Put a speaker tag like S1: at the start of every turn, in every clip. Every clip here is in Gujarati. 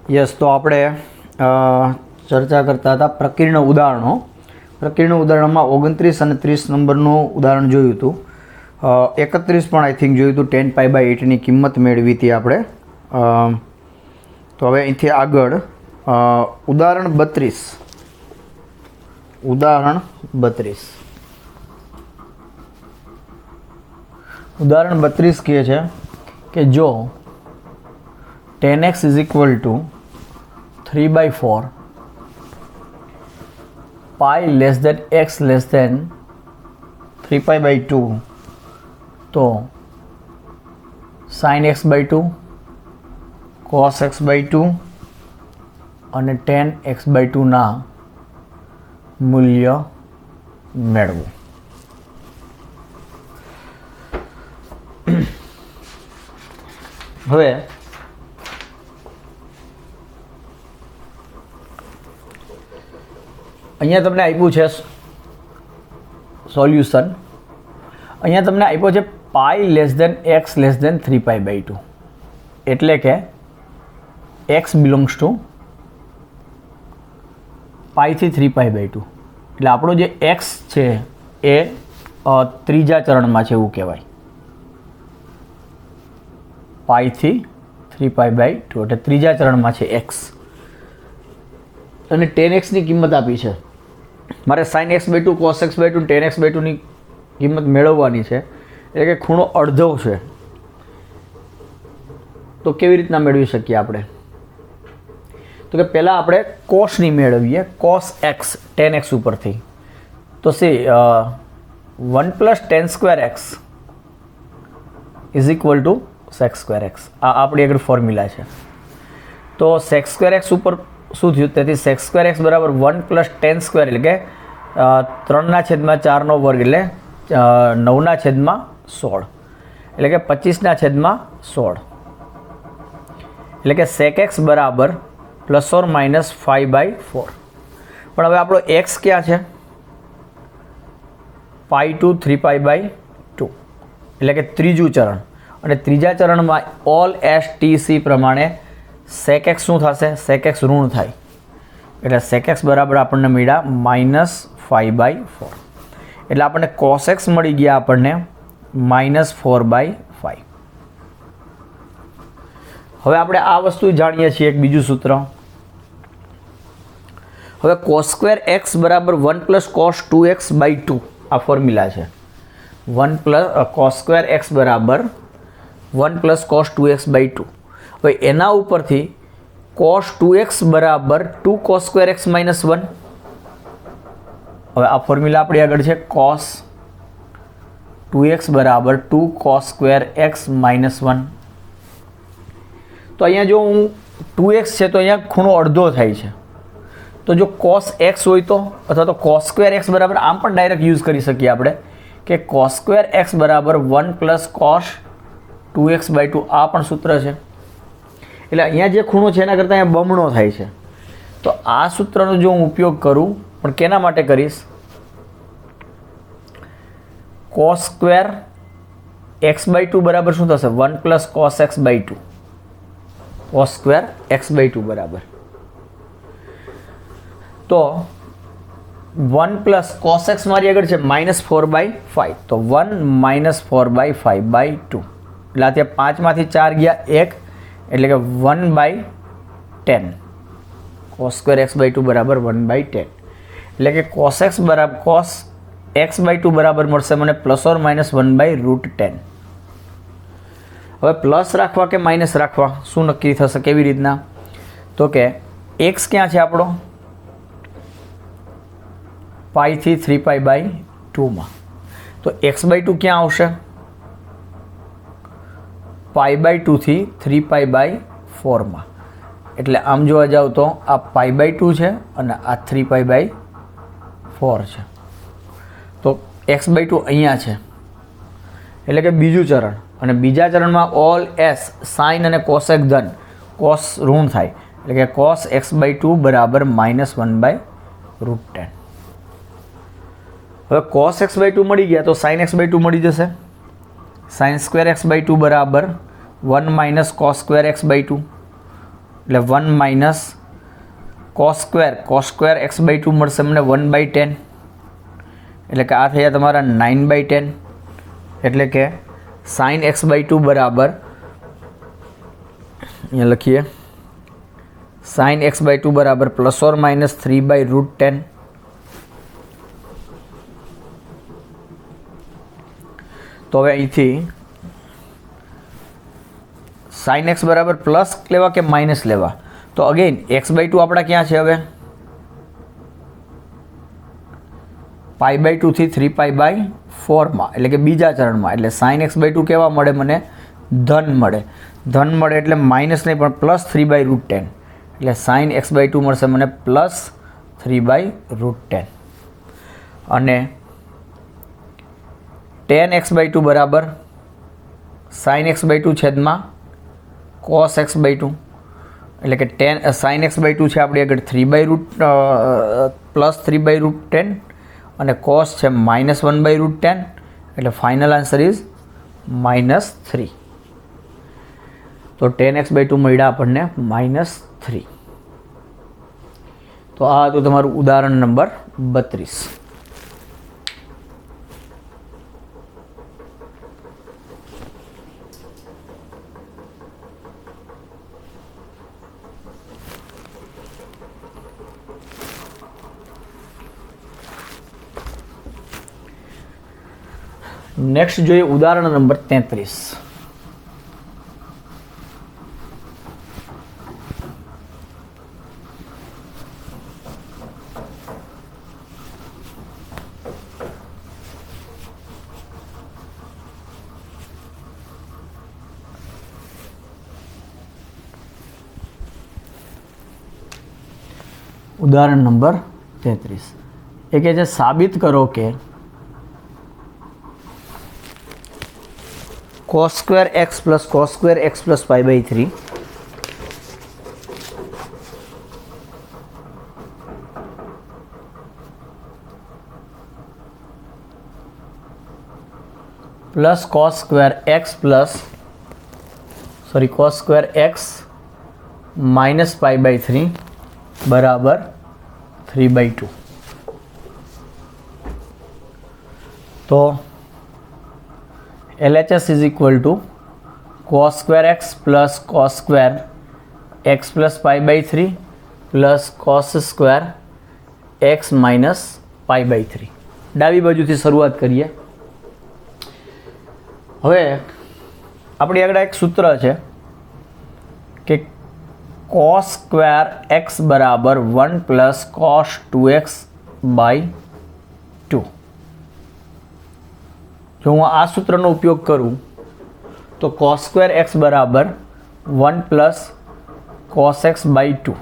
S1: યસ, તો આપણે ચર્ચા કરતા હતા પ્રકીર્ણ ઉદાહરણો. પ્રકીર્ણ ઉદાહરણમાં 29 અને 30 નંબરનું ઉદાહરણ જોયું હતું. 31 પણ આઈ થિંક જોયું હતું. 10π/8ની કિંમત મેળવી હતી આપણે. તો હવે અહીંથી આગળ ઉદાહરણ 32. ઉદાહરણ 32 કહે છે કે જો 10x = 3/4 pi x < 3π/2 તો sin x/2 cos x/2 અને tan x/2 ના મૂલ્ય મેળવો. હવે અહીંયા તમને આપ્યું છે સોલ્યુશન. અહીંયા તમને આપ્યો છે પાઈ < x < 3π/2 એટલે કે x બિલોંગ્સ ટુ પાઈથી 3π/2 એટલે આપણો જે x છે એ ત્રીજા ચરણમાં છે એવું કહેવાય. પાઈથી 3π/2 એટલે ત્રીજા ચરણમાં છે x. અને 10xની કિંમત આપી છે. મારે sin x/2 cos x/2 tan x/2 ની કિંમત મેળવવાની છે. એટલે કે ખૂણો અડધો છે. તો કેવી રીતના મેળવી શકીએ આપણે? તો કે પહેલાં આપણે કોસની મેળવીએ. cos x tan x ઉપરથી તો 1 + tan²x = sec²x. આ આપણી આગળ ફોર્મ્યુલા છે. તો sec²x ઉપર શું થયું? તેથી sec²x = 1 + tan² એટલે કે 3/4² એટલે 9/16 એટલે કે 25/16 એટલે કે sec x = ±5/4. પણ હવે આપણો x ક્યાં છે? π/2 3π/2 એટલે કે ત્રીજું ચરણ. અને ત્રીજા ચરણમાં ઓલ STC પ્રમાણે sec x શું થશે? sec x ઋણ થાય એટલે sec x બરાબર આપણને મળ્યા -5/4. એટલે આપણને cos x મળી ગયા આપણને -4/5. હવે આપણે આ વસ્તુ જાણીએ છીએ એક બીજું સૂત્ર. હવે cos²x = 1 + cos 2x/2 આ ફોર્મ્યુલા છે. cos²x = 1 + cos 2x/2. હવે એના ઉપરથી cos 2x = 2 cos²x - 1. હવે આ ફોર્મ્યુલા આપણી આગળ છે. cos 2x = 2 cos²x - 1. તો અહીંયા જો હું 2x છે તો અહીંયા ખૂણો અડધો થાય છે. તો જો cos x હોય તો અથવા તો cos²x બરાબર આમ પણ ડાયરેક્ટ યુઝ કરી શકીએ આપણે કે cos²x = 1 + cos 2x/2. આ પણ સૂત્ર છે. એટલે અહીંયા જે ખૂણો છે એના કરતાં અહીંયા બમણો થાય છે. તો આ સૂત્રનો જો હું ઉપયોગ કરું પણ કેના માટે કરીશ? cos²x/2 બરાબર શું થશે? 1 + cos x/2. cos²x/2 બરાબર તો 1 + cos x મારી આગળ છે -4/5. તો 1 - 4/5/2 એટલે આ ત્યાં 5માંથી 4 ગયા 1 એટલે કે 1/10. cos²x/2 બરાબર 1/10 એટલે કે cos x/2 બરાબર મળશે મને ±1/√10. હવે પ્લસ રાખવા કે માઇનસ રાખવા શું નક્કી થશે? કેવી રીતના? તો કે x ક્યાં છે આપણો? પાઈથી 3π/2માં. તો x/2 ક્યાં આવશે? π/2 થી 3π/4માં. એટલે આમ જોવા જાવ તો આ π/2 છે અને આ 3π/4 છે. તો x/2 અહીંયા છે એટલે કે બીજું ચરણ. અને બીજા ચરણમાં ઓલ s સાઇન અને કોસેક ધન, કોસ ઋણ થાય એટલે કે cos x/2 બરાબર -1/√10. હવે cos x/2 મળી ગયા તો sin x/2 મળી જશે. sin² x/2 બરાબર 1 - cos² x/2. એટલે 1 માઇનસ કોસ સ્ક્વેર x/2 મળશે મને 1/10, એટલે કે આ થયા તમારા 9/10, એટલે કે sin x/2 બરાબર, અહીંયા લખીએ sin x/2 બરાબર ±3/√10. તો હવે અહીંથી sin x બરાબર પ્લસ લેવા કે માઇનસ લેવા? તો અગેન x/2 આપણા ક્યાં છે? હવે π/2 થી 3π/4માં, એટલે કે બીજા ચરણમાં. એટલે sin x/2 કેવા મળે મને? ધન મળે. ધન મળે એટલે માઇનસ નહીં પણ +3/√10, એટલે sin x/2 મળશે મને +3/√10. અને tan x/2 બરાબર sin x/2 છેદમાં cos x/2, એટલે કે sin x/2 છે આપણી આગળ +3/10 અને cos છે -1/10, એટલે ફાઇનલ આન્સર ઇઝ -3. તો tan x/2 મળ્યા આપણને -3. તો આ હતું તમારું ઉદાહરણ નંબર 32. નેક્સ્ટ જોઈએ ઉદાહરણ નંબર 33. ઉદાહરણ નંબર 33 એ કહે છે સાબિત કરો કે cos square x plus cos square x plus π/3 plus cos square x minus π/3 બરાબર 3/2. તો LHS is equal to cos square x plus cos square x plus π/3 plus cos square x minus π/3. ડાબી બાજુથી શરૂઆત કરીએ. હવે આપણી આગળ એક સૂત્ર છે કે cos square x બરાબર 1 plus cos 2x/2. જો હું આ સૂત્રનો ઉપયોગ કરું તો cos square x બરાબર 1 plus cos x/2.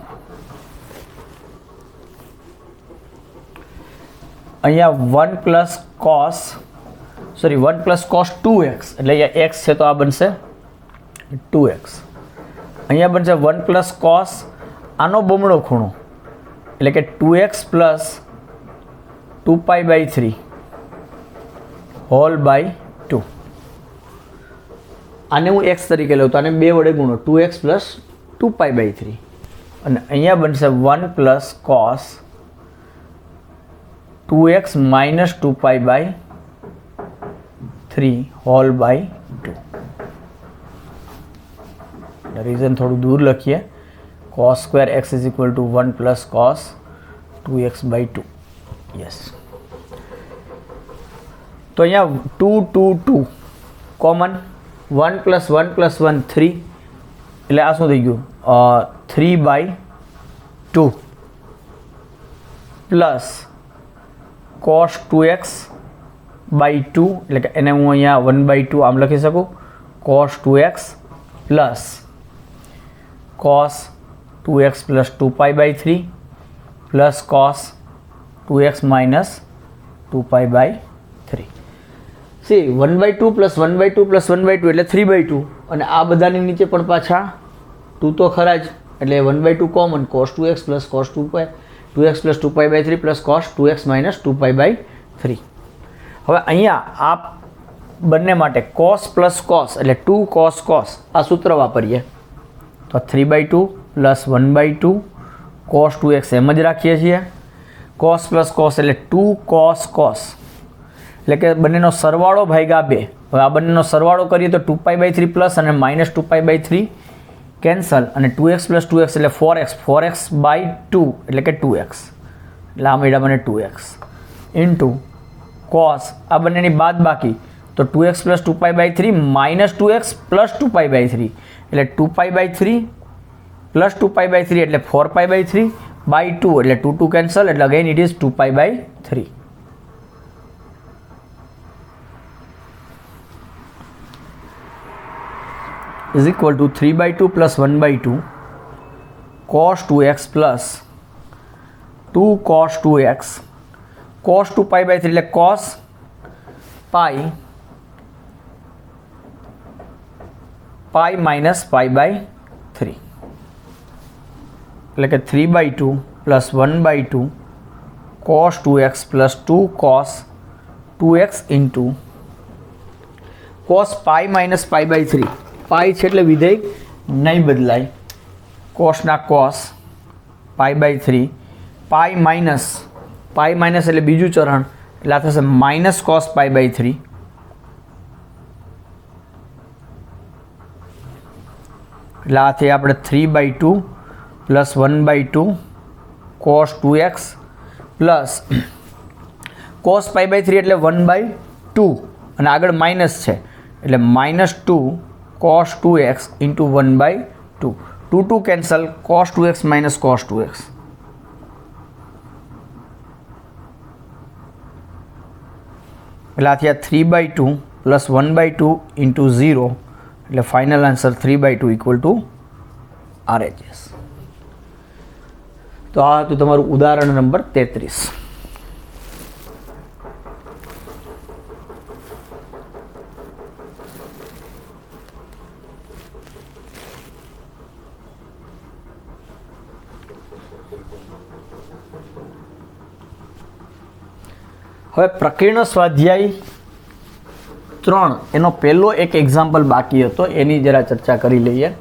S1: અહીંયા 1 plus cos 2x, એટલે અહીંયા x છે તો આ બનશે 2x. અહીંયા બનશે 1 plus cos આનો બમણો ખૂણો, એટલે કે 2x plus 2π/3 હોલ બાય 2. આને હું x તરીકે લઉં તો આને 2 વડે ગુણો, 2x plus 2π/3. અને અહીંયા બનશે 1 plus cos 2x minus 2π/3 whole by 2. Reason થોડું દૂર લખીએ. cos square x is equal to 1 plus cos 2x/2. Yes. તો અહીંયા 2 2 2 કોમન, 1 plus 1 plus 1 3, એટલે આ શું થઈ ગયું 3/2 પ્લસ cos 2x/2, એટલે કે એને હું અહીંયા 1/2 આમ લખી શકું, cos 2x plus cos 2x plus 2π/3 plus cos 2x minus 2π/3. સી 1/2 plus 1/2 plus 1/2 એટલે 3/2, અને આ બધાની નીચે પણ પાછા 2 તો ખરા જ, એટલે 1/2 common, cos 2x plus cos 2x plus 2π/3 plus cos 2x minus 2π/3. હવે અહીંયા આ બંને માટે cos plus cos એટલે 2 cos cos આ સૂત્ર વાપરીએ તો 3/2 પ્લસ 1/2 cos 2x એમ જ રાખીએ છીએ. cos પ્લસ cos એટલે 2 cos cos એટલે કે બંનેનો સરવાળો ભાગ્યા 2. હવે આ બંનેનો સરવાળો કરીએ તો 2π/3 પ્લસ અને માઇનસ 2π/3 કેન્સલ અને 2x પ્લસ 2x એટલે 4x/2 એટલે કે 2x એટલે આ મળ્યા મને 2x ઇન્ટુ cos આ બંનેની બાદ બાકી તો 2x plus 2π/3 minus 2x plus 2π/3 એટલે 2π/3 પ્લસ 2π/3 એટલે 4π/3 બાય 2 એટલે 2 કેન્સલ એટલે again it is 2π/3 is equal to 3/2 plus 1/2 cos 2x plus 2 cos 2x cos 2π/3 એટલે cos pi minus pi/3 એટલે કે 3/2 plus 1/2 cos 2x plus 2 cos 2x into cos pi minus pi/3 પાઈ છે એટલે વિધેય નહીં બદલાય. કોસના કોસ pi/3 પાઈ માઇનસ એટલે બીજું ચરણ એટલે આ થશે માઇનસ કોસ pi/3 એટલે આ થઈ આપણે 3/2 plus 1/2 cos 2x plus cos pi/3 એટલે 1/2 અને આગળ માઇનસ છે એટલે -2 cos 2x into 1/2 2 cancel cos 2x minus cos 2x એટલે આ થયા 3/2 plus 1/2 into 0 એટલે final answer 3/2 equal to RHS. તો આ હતું તમારું ઉદાહરણ નંબર 33. હવે પ્રકીર્ણ સ્વાધ્યાય 3 એનો પહેલો એક એક્ઝામ્પલ બાકી હતો એની જરા ચર્ચા કરી લઈએ.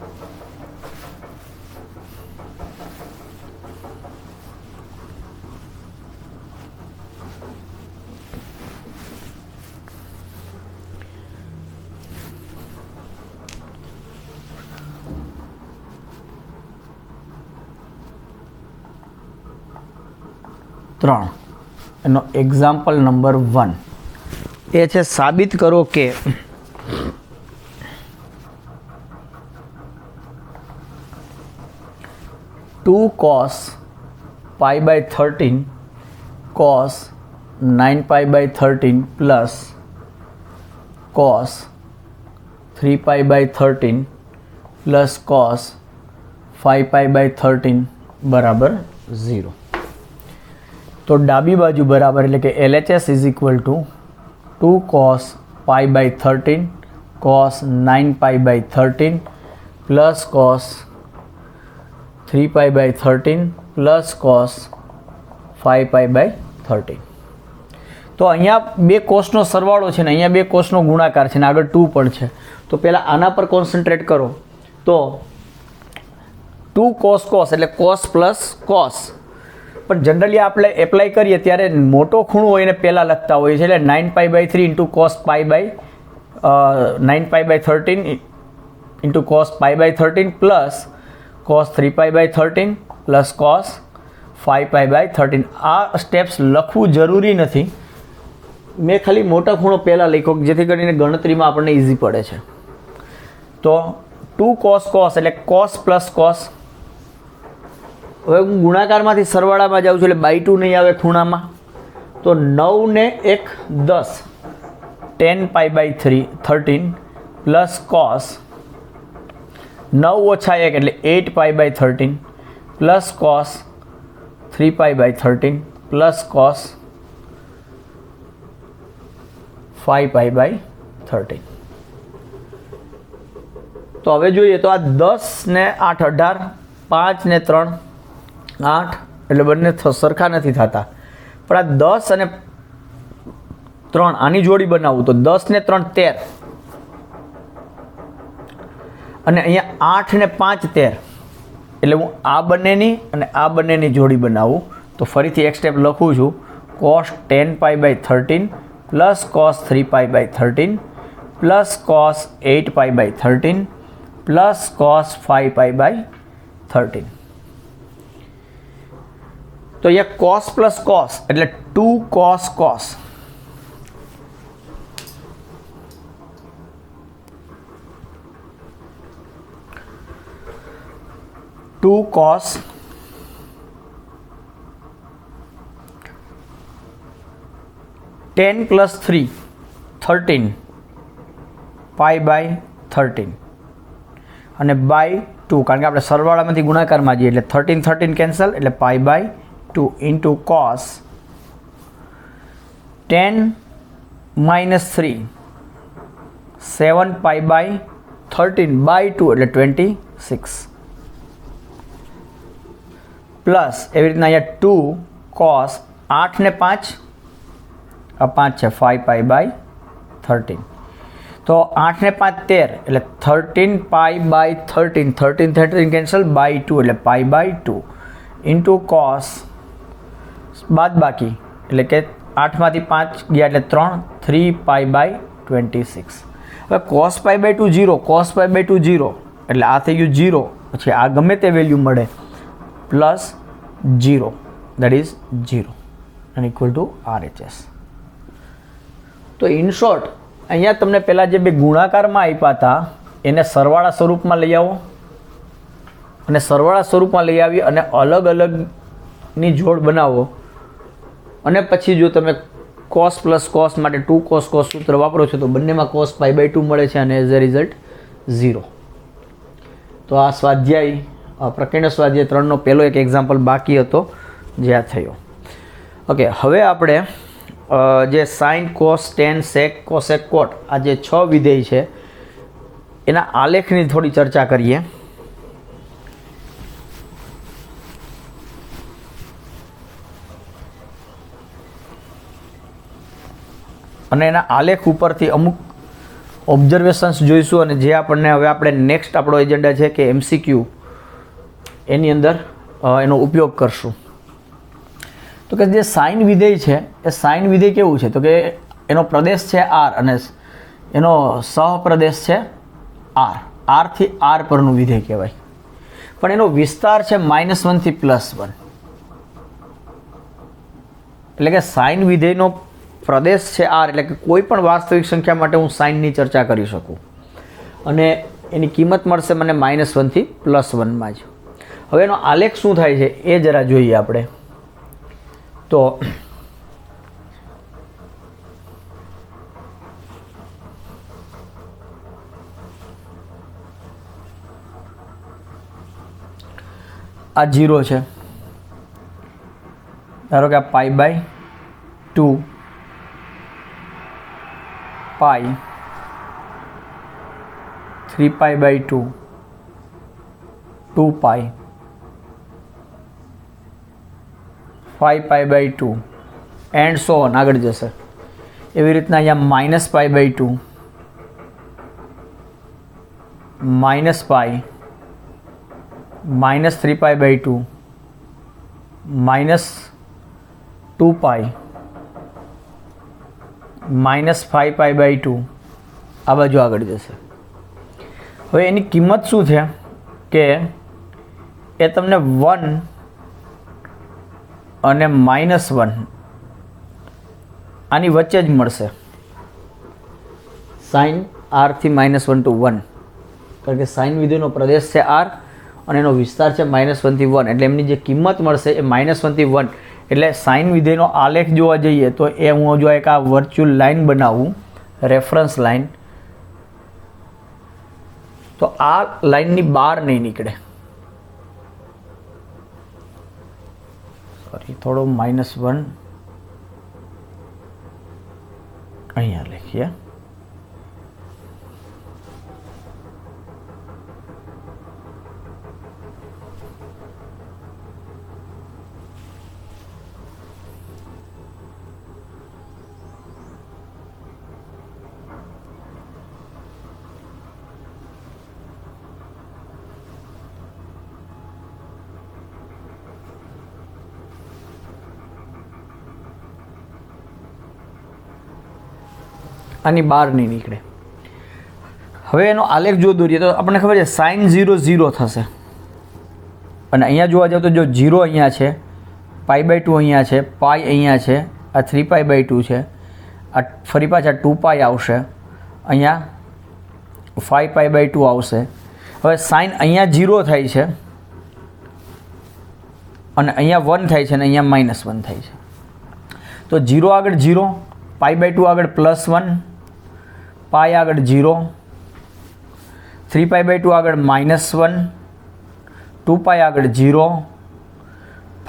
S1: એનો એક્ઝામ્પલ નંબર 1 એ છે સાબિત કરો કે two cos pi/13 cos 9π/13 plus cos 3π/13 plus cos 5π/13 બરાબર 0. તો ડાબી બાજુ બરાબર એટલે કે LHS is equal to 2 cos pi/13 cos 9π/13 plus cos 3π/13 plus cos 5π/13. તો અહીંયા બે કોસનો સરવાળો છે ને અહીંયા બે કોસનો ગુણાકાર છે ને આગળ 2 પણ છે. તો પહેલાં આના પર કોન્સન્ટ્રેટ કરો તો 2 cos cos એટલે cos પ્લસ cos પણ જનરલી આપણે એપ્લાય કરીએ ત્યારે મોટો ખૂણો હોય એને પહેલાં લખતા હોઈએ છીએ એટલે 9π/3 into cos 9π/13 into cos pi/13 plus cos 3π/13 plus cos 5π/13. આ સ્ટેપ્સ લખવું જરૂરી નથી, મેં ખાલી મોટા ખૂણો પહેલાં લખ્યો જેથી કરીને ગણતરીમાં આપણને ઇઝી પડે છે. તો 2 cos cos એટલે cos પ્લસ cos. હવે હું ગુણાકારમાંથી સરવાળામાં જાઉં છું એટલે /2 નહીં આવે ખૂણામાં. તો 9 ને 1 10 10π/13 પ્લસ cos 9 ઓછા 1 એટલે 8π/13 પ્લસ cos 3π/13 પ્લસ cos 5π/13. તો હવે જોઈએ તો આ 10 ને 8 18 5 ને 3 8 એટલે બંને સરખા નથી થતા, પણ આ 10 અને 3 આની જોડી બનાવું તો 10 ને 3 13 અને અહીંયા 8 ને 5 13 એટલે હું આ બંનેની અને આ બંનેની જોડી બનાવું તો ફરીથી એક સ્ટેપ લખું છું cos 10π/13 plus cos 3π/13 plus cos 8π/13 plus cos 5π/13. તો અહીંયા cos પ્લસ cos એટલે 2 cos cos. टू cos 10 + 3 13 π/13 અને બાય 2 કારણ કે આપણે સરવાળામાંથી ગુણાકારમાં જઈએ એટલે 13 13 કેન્સલ એટલે π/2 ઇન્ટુ cos 10 - 3 7 π/13 બાય 2 એટલે 26 પ્લસ એવી રીતના અહીંયા 2 cos 8 ને 5 આ 5 છે 5π/13 તો 8 ને 5 13 એટલે 13 π/13 13 13 કેન્સલ બાય 2 એટલે π/2 ઇન્ટુ cos બાદ બાકી એટલે કે 8માંથી 5 ગયા એટલે 3 3π/26. હવે cos π/2 0 cos π/2 0 એટલે આ થઈ ગયું 0 પછી આ ગમે તે વેલ્યુ મળે plus 0 that is 0 and equal to RHS. તો ઇન શોર્ટ અહીંયા તમને પહેલાં જે બે ગુણાકારમાં આપ્યા હતા એને સરવાળા સ્વરૂપમાં લઈ આવો અને સરવાળા સ્વરૂપમાં લઈ આવી અને અલગ અલગની જોડ બનાવો અને પછી જો તમે cos પ્લસ cos માટે 2 cos cos સૂત્ર વાપરો છો તો બંનેમાં cos π/2 મળે છે અને એઝ અ રિઝલ્ટ 0. તો આ સ્વાધ્યાય પ્રકરણ સ્વાધ્યાય 3નો પહેલો એક એક્ઝામ્પલ બાકી હતો જે આ થયો. ઓકે, હવે આપણે જે સાઇન કોસ ટેન સેક કોસેક કોટ આ જે 6 વિધેય છે એના આલેખની થોડી ચર્ચા કરીએ. અને એના આલેખ ઉપરથી અમુક ઓબ્ઝર્વેશન્સ જોઈશું અને જે આપણને હવે આપણે નેક્સ્ટ આપણો એજન્ડા છે કે MCQ એની અંદર એનો ઉપયોગ કરશું. તો કે જે સાઇન વિધેય છે એ સાઇન વિધેય કેવું છે તો કે એનો પ્રદેશ છે R અને એનો સહપ્રદેશ છે R. R થી R પરનું વિધેય કહેવાય પણ એનો વિસ્તાર છે -1 થી +1 એટલે કે સાઇન વિધેયનો પ્રદેશ છે R એટલે કે કોઈ પણ વાસ્તવિક સંખ્યા માટે હું સાઇનની ચર્ચા કરી શકું અને એની કિંમત મળશે મને -1 થી +1માં જ. હવે એનો આલેખ શું થાય છે એ જરા જોઈએ આપણે. તો આ 0 છે ધારો કે આ π/2 પાઈ 3π/2 2 પાઈ 5π/2 એન્ડ સો ઓન આગળ જશે. એવી રીતના અહીંયા -π/2 -π -3π/2 -2 પાઈ -5π/2 આ બાજુ આગળ જશે. હવે એની કિંમત શું છે કે એ તમને 1 અને -1 આની વચ્ચે જ મળશે. સાઇન R થી -1 to 1 કારણ કે સાઇન વિધેયનો પ્રદેશ છે R અને એનો વિસ્તાર છે -1 થી 1 એટલે એમની જે કિંમત મળશે એ -1 થી 1 એટલે સાઇન વિધેયનો આલેખ જોવા જઈએ તો એ હું જો એક આ વર્ચ્યુઅલ લાઇન બનાવું રેફરન્સ લાઇન તો આ લાઇનની બહાર નહીં નીકળે. સોરી થોડો -1 અહીંયા લખીએ. આની બહાર નહીં નીકળે. હવે એનો આલેખ જો દોરીએ તો આપણને ખબર છે સાઇન 0 0 થશે, અને અહીંયા જોવા જાવ તો જો 0 અહીંયા છે, π/2 અહીંયા છે, પાઈ અહીંયા છે, આ 3π/2 છે, આ ફરી પાછા 2π આવશે, અહીંયા 5π/2 આવશે. હવે સાઇન અહીંયા 0 થાય છે અને અહીંયા 1 થાય છે અને અહીંયા -1 થાય છે. તો 0 આગળ 0, π/2 આગળ +1, પાઈ આગળ 0, 3π/2 આગળ -1, 2π આગળ 0,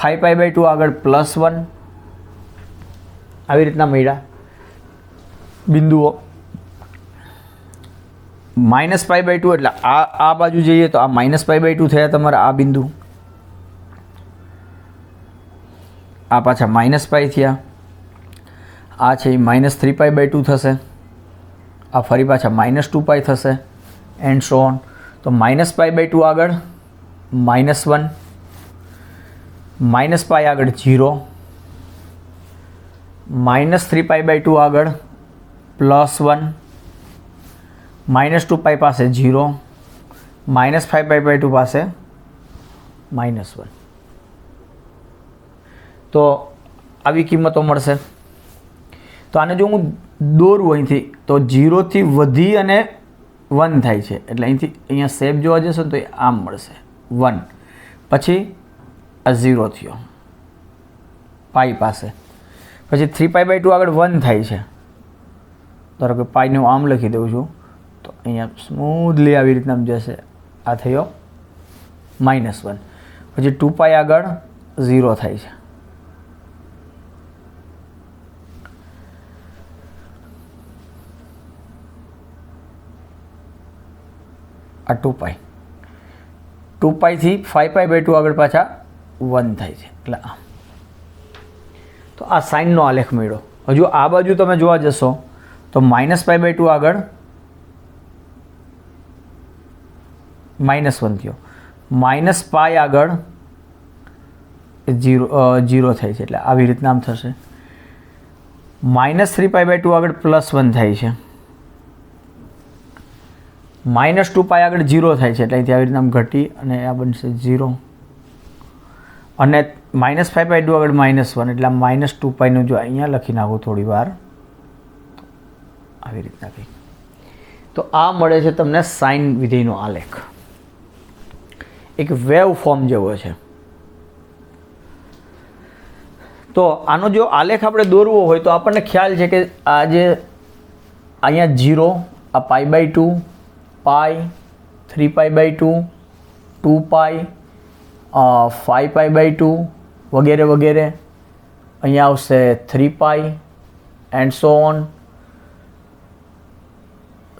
S1: 5π/2 આગળ +1. આવી રીતના મળ્યા બિંદુઓ. -π/2 એટલે આ બાજુ જઈએ તો આ -π/2 થયા તમારા આ બિંદુ, આ પાછા -π થયા, આ છે એ -3π/2 થશે, આ ફરી પાછા -2π થશે, એન્ડ સો ઓન. તો -π/2 આગળ -1, -π આગળ 0, -3π/2 આગળ +1, -2π પાસે 0, -5π/2 પાસે -1. તો આવી કિંમતો મળશે. તો આને જો હું દોરું અહીંથી તો 0 થી વધી અને 1 થાય છે, એટલે અહીંથી અહીંયા શેપ જોવા જશો તો એ આમ મળશે 1, પછી આ 0 થયો પાઈ પાસે, પછી 3π/2 આગળ 1 થાય છે. ધારો કે પાઈને હું આમ લખી દઉં છું તો અહીંયા સ્મૂધલી આવી રીતના જશે, આ થયો -1, પછી 2π આગળ 0 થાય છે. આ 2π થી 5π/2 આગળ પાછા 1 થાય છે, એટલે આમ. તો આ સાઇનનો આલેખ મળ્યો. હજુ આ બાજુ તમે જોવા જશો તો -π/2 આગળ -1 થયો, -π આગળ 0 થાય છે, એટલે આવી રીતના આમ થશે. -3π/2 આગળ +1 થાય છે, -2π આગળ 0 થાય છે, એટલે અહીંથી આવી રીતના ઘટી અને આ બનશે 0, અને -5/2 આગળ -1, એટલે -2πનું જો અહીંયા લખી નાખું થોડી વાર આવી રીતના કંઈક. તો આ મળે છે તમને સાઇન વિધેયનો આલેખ, એક વેવ ફોર્મ જેવો છે. તો આનો જો આલેખ આપણે દોરવો હોય તો આપણને ખ્યાલ છે કે આ જે અહીંયા 0, આ π/2, પાઈ, 3π/2, 2π, 5π/2 વગેરે વગેરે, અહીંયા આવશે 3π and so on,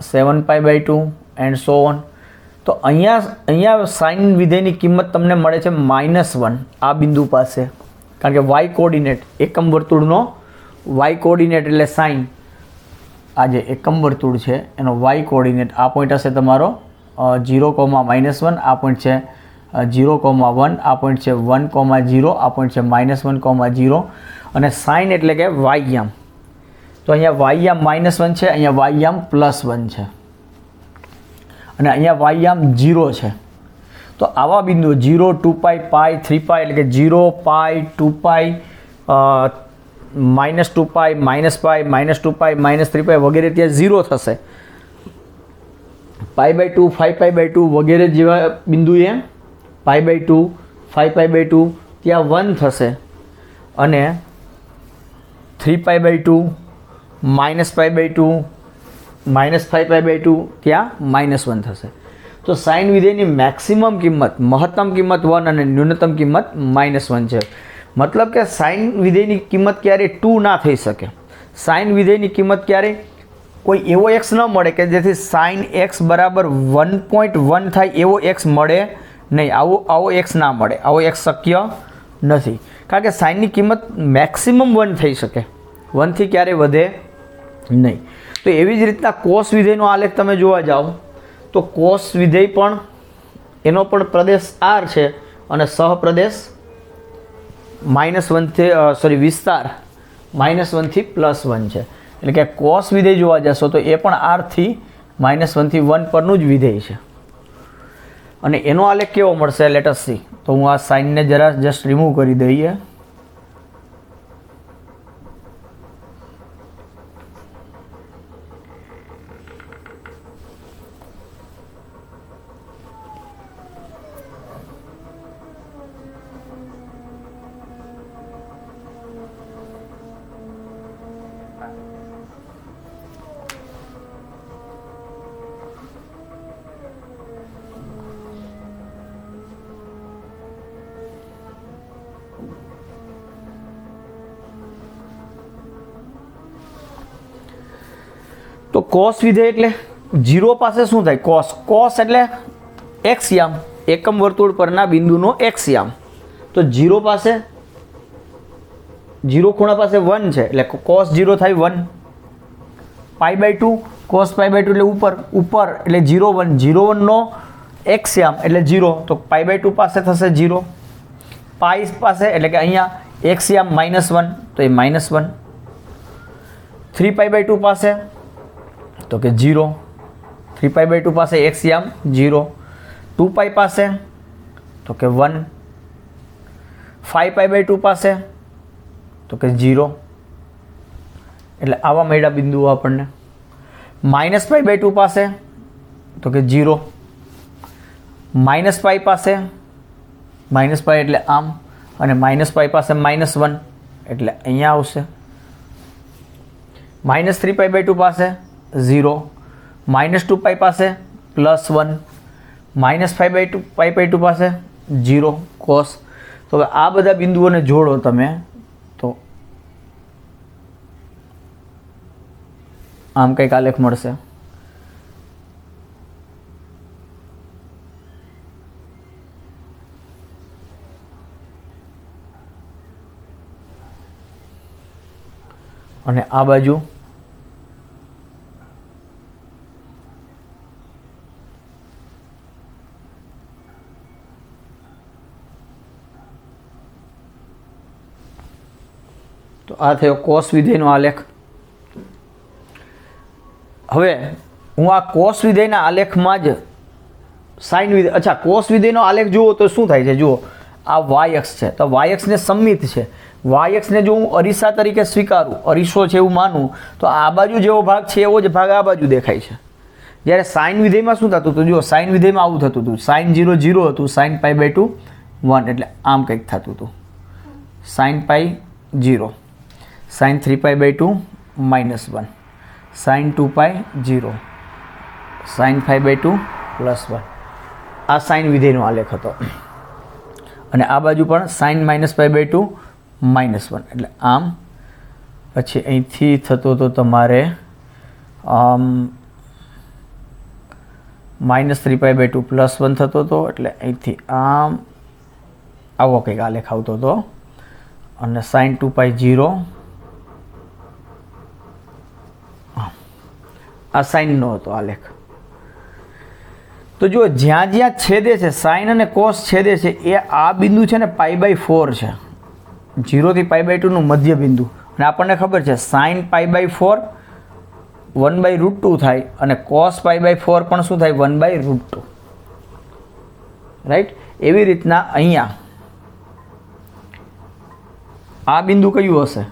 S1: 7π/2 and so on. તો અહીંયા સાઇન વિધેયની કિંમત તમને મળે છે -1 આ બિંદુ પાસે, કારણ કે વાય કોઓર્ડિનેટ, એકમ વર્તુળનો વાય કોઓર્ડિનેટ એટલે સાઇન, આ જે એકમ વર્તુળ છે એનો વાય કોઓર્ડિનેટ આ પોઈન્ટ હશે તમારો 0,-1, આ પોઈન્ટ છે 0,1, આ પોઈન્ટ છે 1,0, આ પોઈન્ટ છે -1,0, અને સાઇન એટલે કે વાયયામ. તો અહીંયા વાયયામ -1 છે, અહીંયા વાયયામ +1 છે, અને અહીંયા વાયયામ 0 છે. તો આવા બિંદુઓ 0, 2π, π, 3π એટલે કે 0, π, 2π, -2π, -π, -2π, -3π વગેરે ત્યાં 0 થશે. π/2, 5π/2 વગેરે જેવા બિંદુએ π/2, 5π/2 ત્યાં 1 થશે, અને 3π/2, -π/2, -5π/2 ત્યાં -1 થશે. તો સાઇન વિધેયની મેક્સિમમ કિંમત, મહત્તમ કિંમત 1 અને ન્યૂનતમ કિંમત -1 છે. મતલબ કે સાઇન વિધેયની કિંમત ક્યારે 2 ના થઈ શકે. સાઇન વિધેયની કિંમત ક્યારે કોઈ એવો x ન મળે કે જેથી સાઇન x બરાબર 1.1 થાય એવો x મળે નહીં. આવો x ના મળે, આવો x શક્ય નથી, કારણ કે સાઇનની કિંમત મેક્સિમમ 1 થઈ શકે, 1 થી ક્યારે વધે નહીં. તો એવી જ રીતના કોસ વિધેયનો આલેખ તમે જોવા જાઓ તો કોસ વિધેય પણ એનો પણ પ્રદેશ R છે અને સહપ્રદેશ -1 થી વિસ્તાર -1 થી +1 છે. એટલે કે કોસ વિધેય જોવા જશો તો એ પણ r થી -1 થી 1 પરનું જ વિધેય છે અને એનો આલેખ કેવો મળશે લેટ અસ સી. તો હું આ સાઇનને જરા જસ્ટ રિમૂવ કરી દઈએ. તો કોસ વિધેય એટલે 0 પાસે શું થાય કોસ. કોસ એટલે એક્સ યામ, એકમ વર્તુળ પરના બિંદુનો એક્સ યામ. તો 0 પાસે 0 ખૂણા પાસે 1 છે એટલે કોસ 0 થાય 1. π/2 કોસ π/2 એટલે ઉપર એટલે 0 1 0 1 નો એક્સ યામ એટલે 0 તો π/2 પાસે થશે 0. પાઈ પાસે એટલે કે અહીંયા એક્સ યામ -1 તો એ -1. 3π/2 પાસે તો કે 0. 3π/2 પાસે x યામ 0. 2π પાસે તો કે 1. 5π/2 પાસે તો કે 0. એટલે આવા મળ્યા બિંદુઓ આપણને. -π/2 પાસે તો કે 0. -π પાસે -π એટલે આમ અને -π પાસે -1 એટલે અહીંયા આવશે. -3π/2 પાસે 0. -2π પાસે +1. -π/2 પાસે 0 કોસ. તો હવે આ બધા બિંદુઓને જોડો તમે તો આમ કંઈક આલેખ મળશે. અને આ બાજુ તો આ થયો કોસ વિધેયનો આલેખ. હવે હું આ કોસ વિધેયના આલેખમાં જ સાઇન વિધેય, અચ્છા કોસ વિધેયનો આલેખ જુઓ તો શું થાય છે. જુઓ આ વાય અક્ષ છે તો વાય અક્ષને સમમિત છે. વાય અક્ષને જો હું અરીસા તરીકે સ્વીકારું, અરીસો છે એવું માનું તો આ બાજુ જેવો ભાગ છે એવો જ ભાગ આ બાજુ દેખાય છે. જ્યારે સાઇન વિધેયમાં શું થતું હતું, જુઓ સાઇન વિધેયમાં આવું થતું હતું. સાઇન 0 0 હતું, સાઇન π/2 1 એટલે આમ કંઈક થતું હતું. Sine π 0, sine 3π/2 -1, sine 2π 0, sine 5/2 +1. આ સાઇન વિધેયનો આલેખ હતો. અને આ બાજુ પણ સાઇન -π/2 -1 એટલે આમ. પછી અહીંથી થતો તો તમારે -3π/2 +1 થતો હતો એટલે અહીંથી આમ આવો કંઈક આલેખ આવતો હતો. અને સાઇન 2π 0 આ સાઇનનો હતો આલેખ. તો જો જ્યાં જ્યાં છેદે છે સાઇન અને કોસ છેદે છે એ આ બિંદુ છે ને π/4 છે. 0 થી π/2 નું મધ્ય બિંદુ. અને આપણને ખબર છે સાઇન π/4 1/√2 થાય અને કોસ π/4 પણ શું થાય 1/√2. રાઈટ. એવી રીતના અહીંયા આ બિંદુ કયું હશે,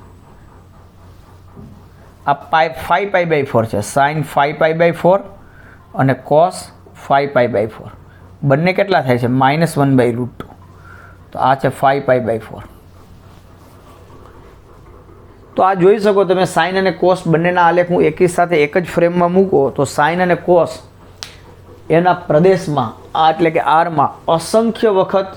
S1: આ 5π/4 છે. સાઇન 5π/4 અને કોસ 5π/4 બંને કેટલા થાય છે -1/√2. તો આ છે 5π/4. તો આ જોઈ શકો તમે સાઇન અને કોસ બંનેના આલેખ હું એકી સાથે એક જ ફ્રેમમાં મૂકો તો સાઇન અને કોસ એના પ્રદેશમાં આ એટલે કે આરમાં અસંખ્ય વખત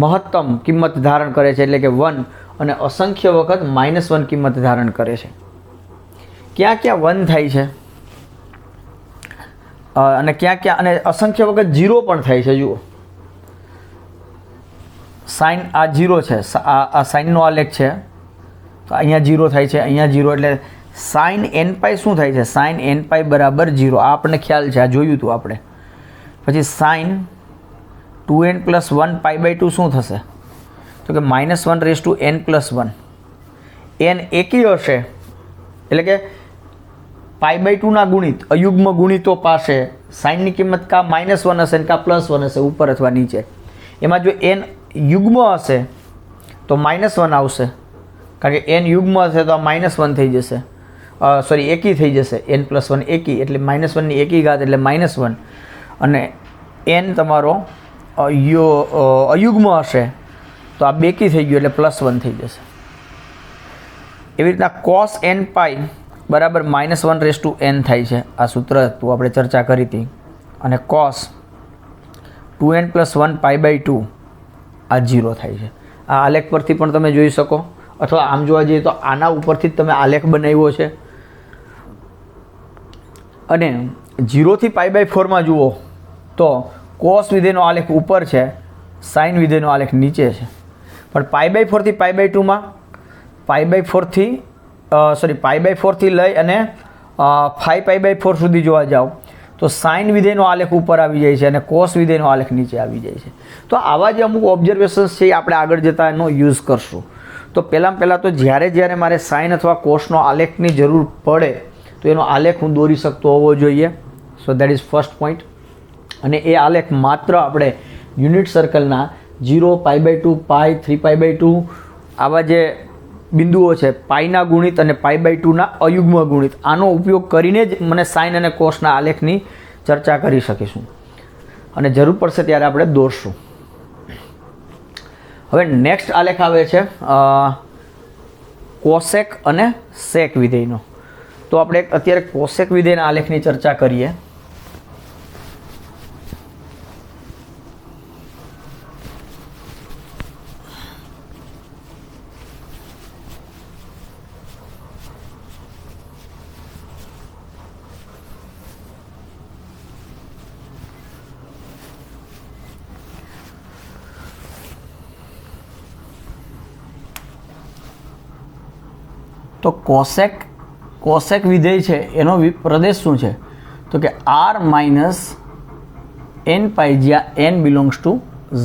S1: મહત્તમ કિંમત ધારણ કરે છે એટલે કે 1 અને અસંખ્ય વખત -1 કિંમત ધારણ કરે છે. ક્યાં ક્યાં 1 થાય છે અને ક્યાં ક્યાં અને અસંખ્ય વખત 0 પણ થાય છે. જુઓ સાઇન આ 0 છે, આ સાઇનનો આલેખ છે તો અહીંયા 0 થાય છે, અહીંયા 0 એટલે સાઇન nπ શું થાય છે સાઇન nπ = 0. આ આપણને ખ્યાલ છે, આ જોયું હતું આપણે. પછી સાઇન 2n + 1 π/2 શું થશે તો કે -1n + 1. n એકી હશે એટલે કે π/2 ગુણિત અયુગ્મ ગુણિતો પાસે સાઇનની કિંમત કાં -1 હશે ને કાં +1 હશે, ઉપર અથવા નીચે. એમાં જો n યુગ્મ હશે તો -1 આવશે, કારણ કે n યુગ્મ હશે તો આ -1 થઈ જશે, સોરી એકી થઈ જશે, n+1 એકી એટલે -1 ની એકી ઘાત એટલે -1, અને n તમારો અયુગ્મ હશે તો આ બેકી થઈ ગયું એટલે +1 થઈ જશે. એવી રીતના cos nπ બરાબર -1/n થાય છે. આ સૂત્ર હતું, આપણે ચર્ચા કરી હતી. અને cos 2n + 1 π/2 આ 0 થાય છે. આ આલેખ પરથી પણ તમે જોઈ શકો, અથવા આમ જોવા જઈએ તો આના ઉપરથી જ તમે આલેખ બનાવ્યો છે. અને 0 થી π/4 જુઓ તો cos વિધેયનો આલેખ ઉપર છે, sin વિધેયનો આલેખ નીચે છે. પણ π/4 થી π/2 π/4 થી લઈ અને 5π/4 સુધી જોવા જાઓ તો sin વિધેયનો આલેખ ઉપર આવી જાય છે અને cos વિધેયનો આલેખ નીચે આવી જાય છે. તો આવા જે અમુક ઓબ્ઝર્વેશન્સ છે એ આપણે આગળ જતાં એનો યુઝ કરશું. તો પહેલાં તો જ્યારે મારે sin અથવા cosનો આલેખની જરૂર પડે તો એનો આલેખ હું દોરી શકતો હોવો જોઈએ. So that is first point. અને એ આલેખ માત્ર આપણે યુનિટ સર્કલના 0, π/2, π, 3π/2 આવા જે બિંદુઓ છે, પાઈના ગુણિત અને π/2ના અયુગ્મ ગુણિત, આનો ઉપયોગ કરીને જ મને સાઇન અને કોસના આલેખની ચર્ચા કરી શકીશું. અને જરૂર પડશે ત્યારે આપણે દોરશું. હવે નેક્સ્ટ આલેખ આવે છે કોસેક અને સેક વિધેયનો. તો આપણે અત્યારે કોસેક વિધેયના આલેખની ચર્ચા કરીએ. તો કોસેક વિધેય છે એનો પ્રદેશ શું છે? તો કે r - nπ, જ્યાં n બિલોંગ્સ ટુ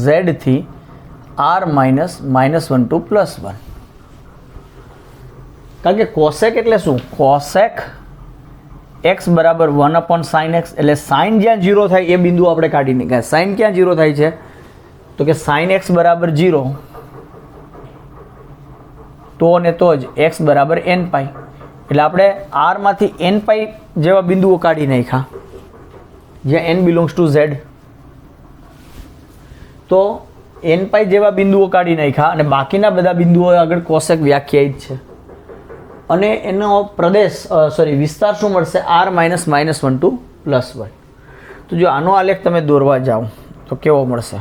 S1: z થી r - -1 to +1. કારણ કે કોસેક એટલે શું? કોસેક x બરાબર 1/sin x, એટલે સાઇન જ્યાં 0 થાય એ બિંદુ આપણે કાઢી નાખ્યા. સાઇન ક્યાં 0 થાય છે? તો કે sin x બરાબર 0, તો ને તો જ x બરાબર nπ. એટલે આપણે r માંથી nπ જેવા બિંદુઓ કાઢી નાખ્યા જ્યાં n બિલોંગ્સ ટુ z. તો nπ જેવા બિંદુઓ કાઢી નાખ્યા અને બાકીના બધા બિંદુઓ આગળ કોસેક વ્યાખ્યાયિત છે. અને એનો પ્રદેશ વિસ્તાર શું મળશે? r - -1 to +1. તો જો આનો આલેખ તમે દોરવા જાઓ તો કેવો મળશે?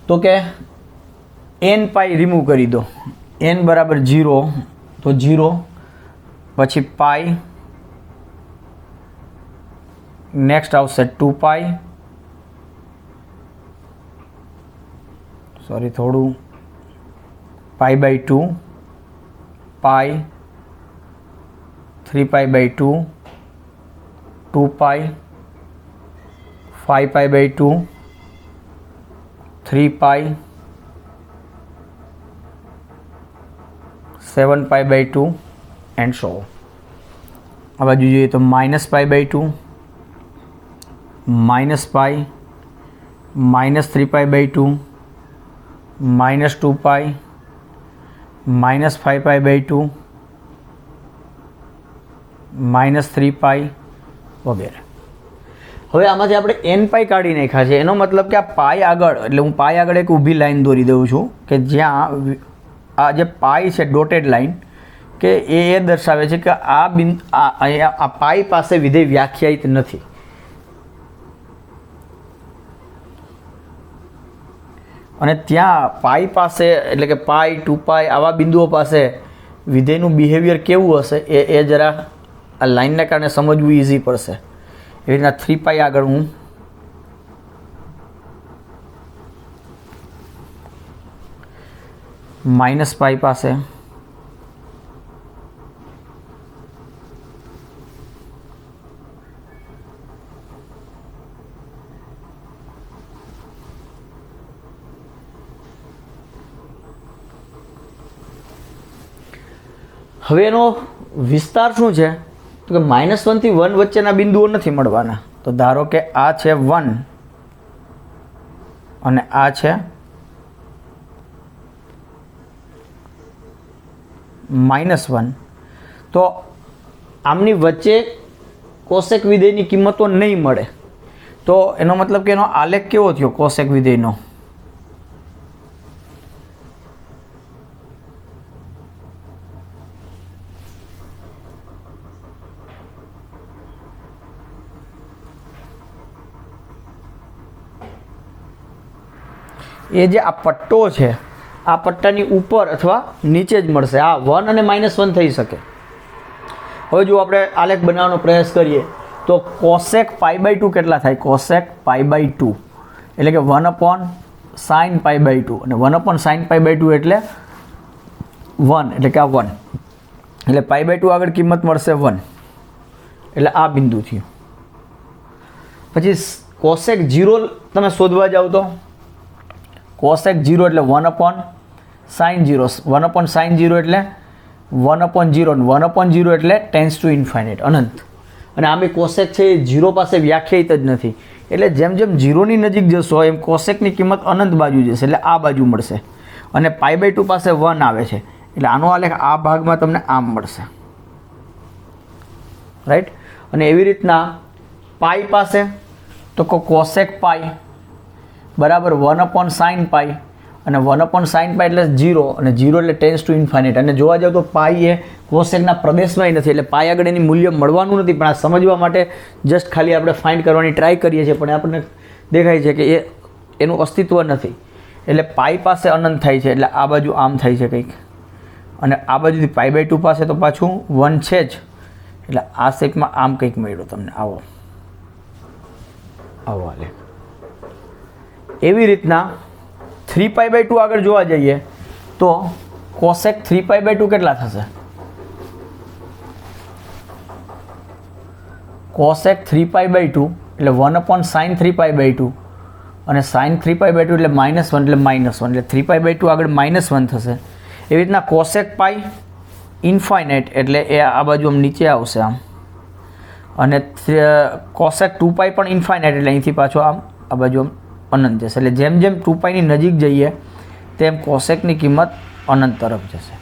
S1: તો કે nπ રિમૂવ કરી દો. n બરાબર 0 તો 0, પછી પાઈ, નેક્સ્ટ આવશે 2π, સોરી થોડું π/2, પાઈ, 3π/2, 2π, 5π/2, 3π, 7π/2 એન્ડ સો. આ બાજુ જોઈએ તો -π/2, -π, -3π/2, -2π, -5π/2, -3π વગેરે. હવે આમાંથી આપણે nπ કાઢી નાખ્યા છે. એનો મતલબ કે આ પાઈ આગળ, એટલે હું પાઈ આગળ એક ઊભી લાઈન દોરી દઉં છું કે જ્યાં આ જે પાઈ છે ડોટેડ લાઈન, કે એ દર્શાવે છે કે આ પાઈ પાસે વિધેય વ્યાખ્યાયિત નથી. અને ત્યાં પાઈ પાસે, એટલે કે પાઈ, 2π આવા બિંદુઓ પાસે વિધેયનું બિહેવિયર કેવું હશે એ જરા આ લાઈનને કારણે સમજવું ઇઝી પડશે. એવી રીતના 3π આગળ હું -π પાસે હવે એનો વિસ્તાર શું છે તો કે -1 થી 1 વચ્ચેના બિંદુઓ નથી મળવાના. તો ધારો કે આ છે 1 અને આ છે -1. તો આમની વચ્ચે કોસેક વિધેયની કિંમતો નહીં મળે. તો એનો મતલબ કે એનો આલેખ કેવો થયો કોસેક વિધેયનો? એ જે આ પટ્ટો છે આ પટ્ટાની ઉપર અથવા નીચે જ મળશે. આ 1 અને -1 થઈ શકે. હવે જો આપણે આલેખ બનાવવાનો પ્રયાસ કરીએ તો કોસેક π/2 કેટલા થાય? કોસેક π/2 એટલે કે 1/sin π/2 અને 1/sin π/2 એટલે 1 એટલે કે આ 1 એટલે π/2 આગળ કિંમત મળશે 1 એટલે આ બિંદુ થયું. પછી કોસેક 0 તમે શોધવા જાઓ તો કોસેક 0 એટલે 1/sin 0 1/sin 0 એટલે 1/0 અને 1/0 એટલે ટેન્સ ટુ ઇન્ફાઇનાઇટ અનંત. અને આમે કોસેક છે એ 0 પાસે વ્યાખ્યાયિત જ નથી એટલે જેમ જેમ 0ની નજીક જશો એમ કોસેકની કિંમત અનંત બાજુ જશે એટલે આ બાજુ મળશે. અને π/2 પાસે 1 આવે છે એટલે આનો આલેખ આ ભાગમાં તમને આમ મળશે, રાઈટ. અને એવી રીતના પાઈ પાસે તો કોસેક પાઈ બરાબર 1/sin પાઈ અને 1/sin પાઈ એટલે 0 અને 0 એટલે ટેન્સ ટુ ઇન્ફાઇનાઇટ. અને જોવા જાવ તો પાઈ એ કોસેકના પ્રદેશમાં નથી એટલે પાઈ આગળ એની મૂલ્ય મળવાનું નથી. પણ આ સમજવા માટે જસ્ટ ખાલી આપણે ફાઇન્ડ કરવાની ટ્રાય કરીએ છીએ પણ આપણને દેખાય છે કે એનું અસ્તિત્વ નથી. એટલે પાઈ પાસે અનંત થાય છે એટલે આ બાજુ આમ થાય છે કંઈક અને આ બાજુથી π/2 પાસે તો પાછું 1 છે જ એટલે આ શેપમાં આમ કંઈક મળ્યું તમને આવો આલેખ. એવી રીતના 3π/2 આગળ જોવા જઈએ તો કોસેક 3π/2 કેટલા થશે? કોસેક 3π/2 એટલે 1/sin 3π/2 અને sin 3π/2 એટલે -1 એટલે -1 એટલે 3π/2 આગળ -1 થશે. એવી રીતના કોસેક પાઈ ઇન્ફાઇનાઇટ એટલે એ આ બાજુ આમ નીચે આવશે આમ અને કોસેક 2π પણ ઇન્ફાઇનાઇટ એટલે અહીંથી પાછો આમ આ બાજુ આમ અનંત જશે. એટલે જેમ જેમ 2πની નજીક જઈએ તેમ કોસેકની કિંમત અનંત તરફ જશે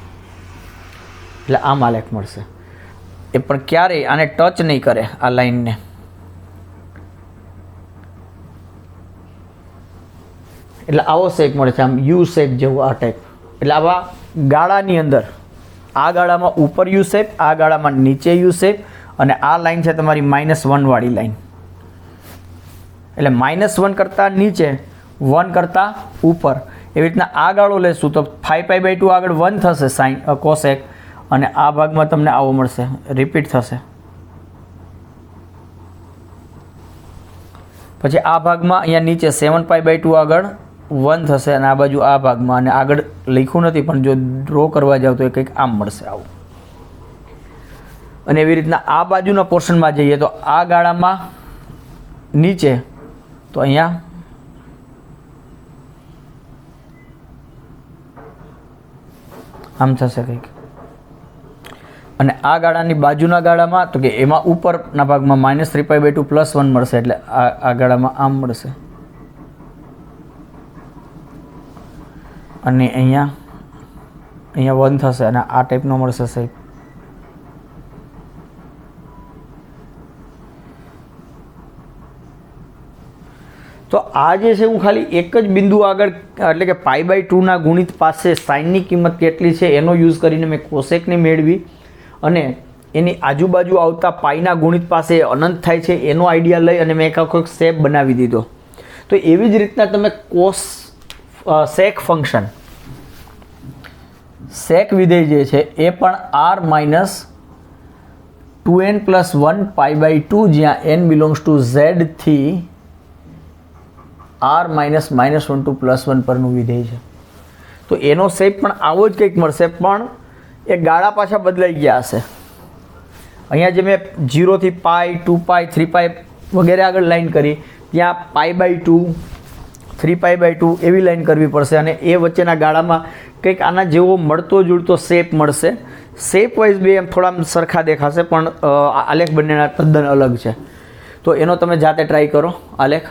S1: એટલે આમ આલેખ મળશે. એ પણ ક્યારેય આને ટચ નહીં કરે આ લાઈનને. એટલે આવો શેપ મળે છે આમ યુ શેપ જેવો આ ટાઈપ. એટલે આવા ગાળાની અંદર આ ગાળામાં ઉપર યુ શેપ, આ ગાળામાં નીચે યુ શેપ અને આ લાઈન છે તમારી -1 વાળી લાઈન. એટલે -1 કરતાં નીચે 1 કરતાં ઉપર એવી રીતના આ ગાળો લેશું તો 5π/2 આગળ 1 થશે સાઇન કોસેક અને આ ભાગમાં તમને આવો મળશે રિપીટ થશે. પછી આ ભાગમાં અહીંયા નીચે 7π/2 આગળ 1 થશે અને આ બાજુ આ ભાગમાં અને આગળ લખ્યું નથી પણ જો ડ્રો કરવા જાવ તો એ કંઈક આમ મળશે આવું. અને એવી રીતના આ બાજુના પોર્શનમાં જઈએ તો આ ગાળામાં નીચે તો અહીંયા આમ થશે કંઈક અને આ ગાળાની બાજુના ગાળામાં તો કે એમાં ઉપરના ભાગમાં -3π/2 + 1 મળશે એટલે આ ગાળામાં આમ મળશે અને અહીંયા 1 થશે અને આ ટાઈપનો મળશે સાહેબ. તો આ જે છે હું ખાલી એક જ બિંદુ આગળ એટલે કે π/2 ના ગુણિત પાસે સાઇનની કિંમત કેટલી છે એનો યુઝ કરીને મેં કોસેકને મેળવી અને એની આજુબાજુ આવતા પાઈના ગુણિત પાસે અનંત થાય છે એનો આઈડિયા લઈ અને મેં એક આખો શેપ બનાવી દીધો. તો એવી જ રીતના તમે સેક ફંક્શન સેક વિધેય જે છે એ પણ r - 2n + 1 π/2 જ્યાં n બિલોંગ્સ ટુ z થી r - -1 to +1 પરનું વિધેય છે. તો એનો શેપ પણ આવો જ કંઈક મળશે પણ એ ગાળા પાછા બદલાઈ ગયા હશે. અહીંયા જે મેં 0 થી π 2π 3π વગેરે આગળ લાઈન કરી ત્યાં π/2 3π/2 એવી લાઈન કરવી પડશે અને એ વચ્ચેના ગાળામાં કંઈક આના જેવો મળતો જુળતો શેપ મળશે શેપ વાઇઝ બે એમ થોડા આમ સરખા દેખાશે, પણ આલેખ બંનેના તદ્દન અલગ છે. તો એનો તમે જાતે ટ્રાય કરો આલેખ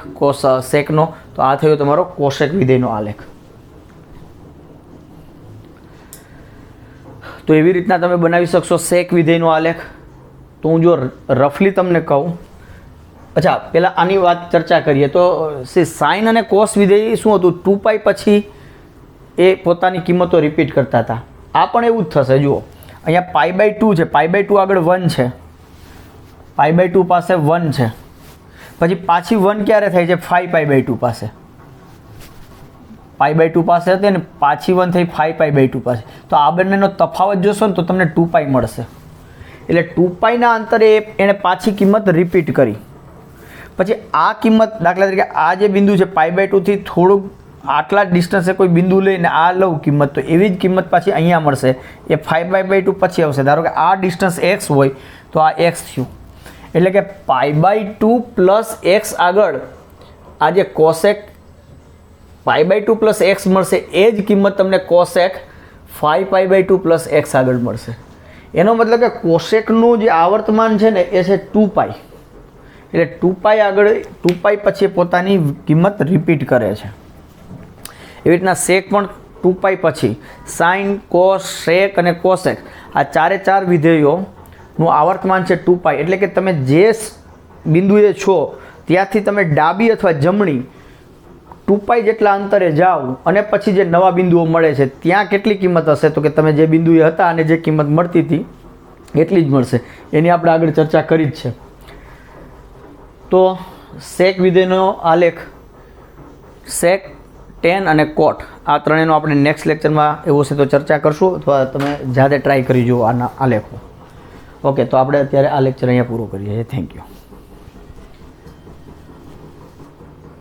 S1: સેકનો. તો આ થયો તમારો કોશેક વિધેયનો આલેખ. તો એવી રીતના તમે બનાવી શકશો સેક વિધેયનો આલેખ. તો હું જો રફલી તમને કહું, અચ્છા પહેલાં આની વાત ચર્ચા કરીએ તો સાઇન અને કોસ વિધેય શું હતું, 2π પછી એ પોતાની કિંમતો રિપીટ કરતા હતા. આ પણ એવું જ થશે. જુઓ અહીંયા π/2 છે, π/2 આગળ 1 છે, π/2 પાસે 1 છે, પછી પાછી 1 ક્યારે થાય છે, 5π/2 પાસે. π/2 પાસે હતી ને પાછી 1 થઈ 5π/2 પાસે. તો આ બંનેનો તફાવત જોશો ને તો તમને 2π મળશે. એટલે 2πના અંતરે એણે પાછી કિંમત રિપીટ કરી. પછી આ કિંમત, દાખલા તરીકે આ જે બિંદુ છે π/2 થી થોડુંક આટલા ડિસ્ટન્સે કોઈ બિંદુ લઈને આ લઉં કિંમત, તો એવી જ કિંમત પાછી અહીંયા મળશે. એ 5π/2 પછી આવશે. ધારો કે આ ડિસ્ટન્સ x હોય તો આ x થયું. એટલે કે π/2 પ્લસ x આગળ આ જે કોસેક π/2 પ્લસ x મળશે, એ જ કિંમત તમને કોસેક 5π/2 પ્લસ x આગળ મળશે. એનો મતલબ કે કોસેકનું જે આવર્તમાન છે ને એ છે 2π. એટલે 2π આગળ 2π પછી પોતાની કિંમત રિપીટ કરે છે. એવી રીતના સેક પણ 2π પછી સાઇન, કોસ, સેક અને કોસેક આ ચારે વિધેયોનું આવર્તમાન છે 2π. એટલે કે તમે જે બિંદુએ છો ત્યાંથી તમે ડાબી અથવા જમણી 2π જેટલા અંતરે જાઓ અને પછી જે નવા બિંદુઓ મળે છે ત્યાં કેટલી કિંમત હશે, તો કે તમે જે બિંદુએ હતા અને જે કિંમત મળતી હતી એટલી જ મળશે. એની આપણે આગળ ચર્ચા કરી જ છે. તો સેક વિધેયનો આલેખ, સેક, ટેન અને કોટ આ ત્રણેયનો આપણે નેક્સ્ટ લેક્ચરમાં એવું છે તો ચર્ચા કરશું, અથવા તમે જાતે ટ્રાય કરી જુઓ આના આલેખો. ઓકે, તો આપણે અત્યારે આ લેક્ચર અહીંયા પૂરો કરીએ છીએ. Thank you.